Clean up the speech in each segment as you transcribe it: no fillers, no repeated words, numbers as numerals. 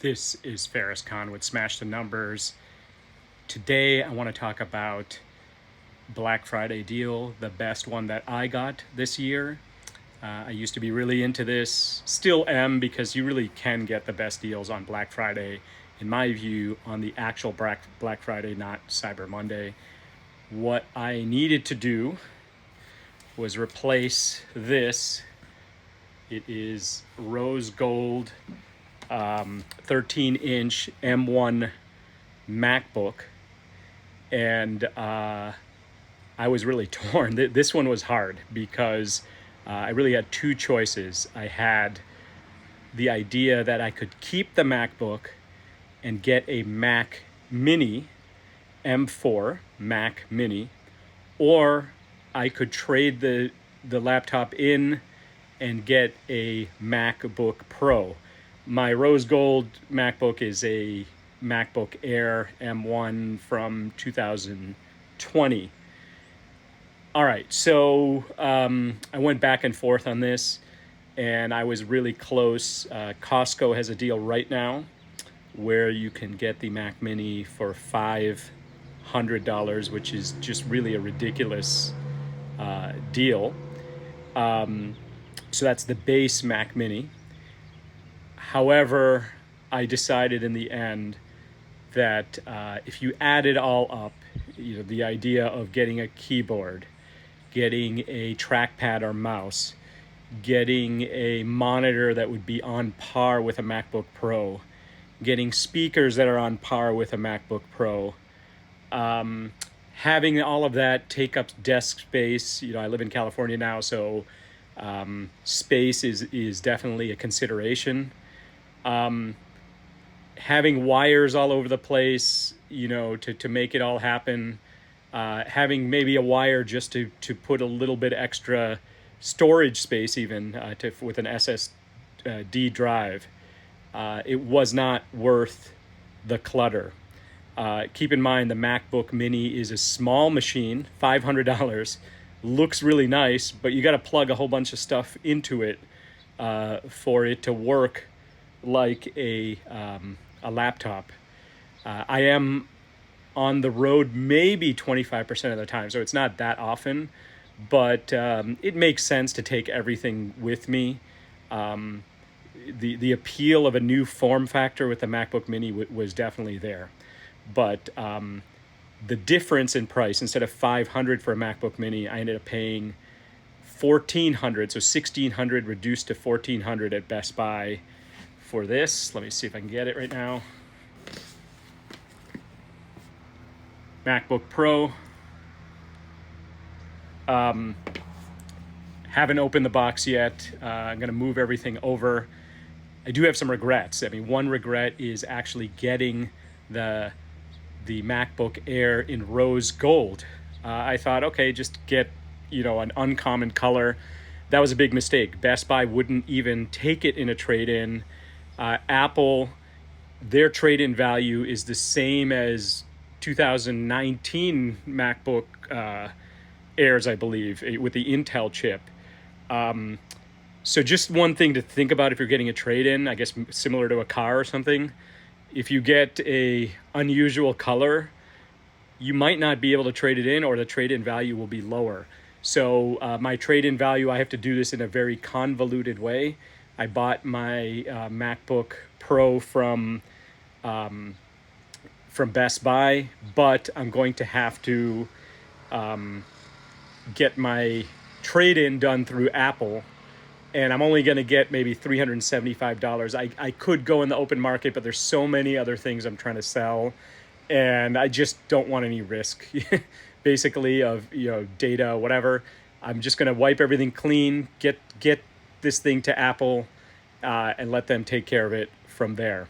This is Ferris Khan with Smash the Numbers. Today I want to talk about Black Friday deal, the best one that I got this year. I used to be really into this, still am, because you really can get the best deals on Black Friday, in my view, on the actual Black Friday, not Cyber Monday. What I needed to do was replace this. It is rose gold 13-inch M1 MacBook, and I was really torn. This one was hard because I really had two choices. I had the idea that I could keep the MacBook and get a Mac Mini, M4 Mac Mini, or I could trade the laptop in and get a MacBook Pro. My rose gold MacBook is a MacBook Air M1 from 2020. All right, so I went back and forth on this, and I was really close. Costco has a deal right now where you can get the Mac Mini for $500, which is just really a ridiculous deal. So that's the base Mac Mini. However, I decided in the end that if you add it all up, the idea of getting a keyboard, getting a trackpad or mouse, getting a monitor that would be on par with a MacBook Pro, getting speakers that are on par with a MacBook Pro, having all of that take up desk space. I live in California now, so space is definitely a consideration. Having wires all over the place, to make it all happen. Having maybe a wire just to put a little bit extra storage space, even with an SSD drive. It was not worth the clutter. Keep in mind, the MacBook Mini is a small machine, $500, looks really nice, but you got to plug a whole bunch of stuff into it for it to work like a laptop. I am on the road maybe 25% of the time, so it's not that often, but it makes sense to take everything with me. The appeal of a new form factor with the MacBook Mini was definitely there, but the difference in price, instead of $500 for a MacBook Mini, I ended up paying $1,400, so $1,600 reduced to $1,400 at Best Buy for this. Let me see if I can get it right now. MacBook Pro. Haven't opened the box yet. I'm going to move everything over. I do have some regrets. One regret is actually getting the MacBook Air in rose gold. I thought, okay, just get an uncommon color. That was a big mistake. Best Buy wouldn't even take it in a trade-in. Apple, their trade-in value is the same as 2019 MacBook Airs, I believe, with the Intel chip. So just one thing to think about if you're getting a trade-in, I guess similar to a car or something. If you get a unusual color, you might not be able to trade it in, or the trade-in value will be lower. So my trade-in value, I have to do this in a very convoluted way. I bought my MacBook Pro from Best Buy, but I'm going to have to get my trade-in done through Apple, and I'm only going to get maybe $375. I could go in the open market, but there's so many other things I'm trying to sell, and I just don't want any risk, basically, of data, whatever. I'm just going to wipe everything clean, get this thing to Apple, and let them take care of it from there.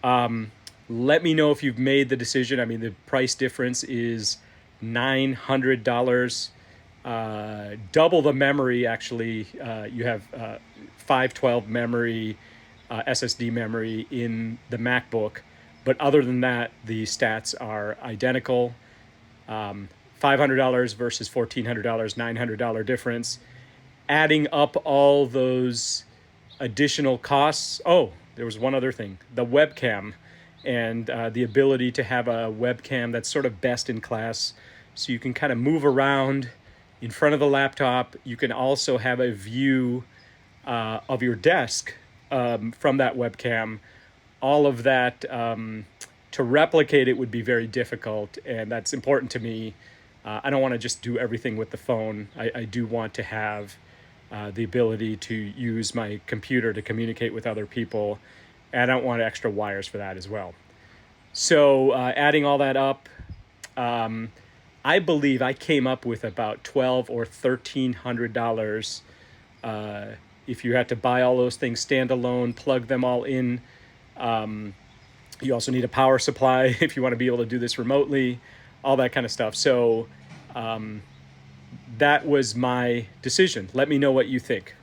Let me know if you've made the decision. The price difference is $900. Double the memory, actually. You have 512 memory, SSD memory in the MacBook. But other than that, the stats are identical. $500 versus $1,400, $900 difference. Adding up all those additional costs. Oh, there was one other thing, the webcam, and the ability to have a webcam that's sort of best in class, so you can kind of move around in front of the laptop. You can also have a view of your desk from that webcam. All of that, to replicate it would be very difficult, and that's important to me. I don't want to just do everything with the phone. I do want to have the ability to use my computer to communicate with other people, and I don't want extra wires for that as well. So adding all that up, I believe I came up with about $1,200 or $1,300 if you had to buy all those things standalone, plug them all in. You also need a power supply if you want to be able to do this remotely, all that kind of stuff. So that was my decision. Let me know what you think.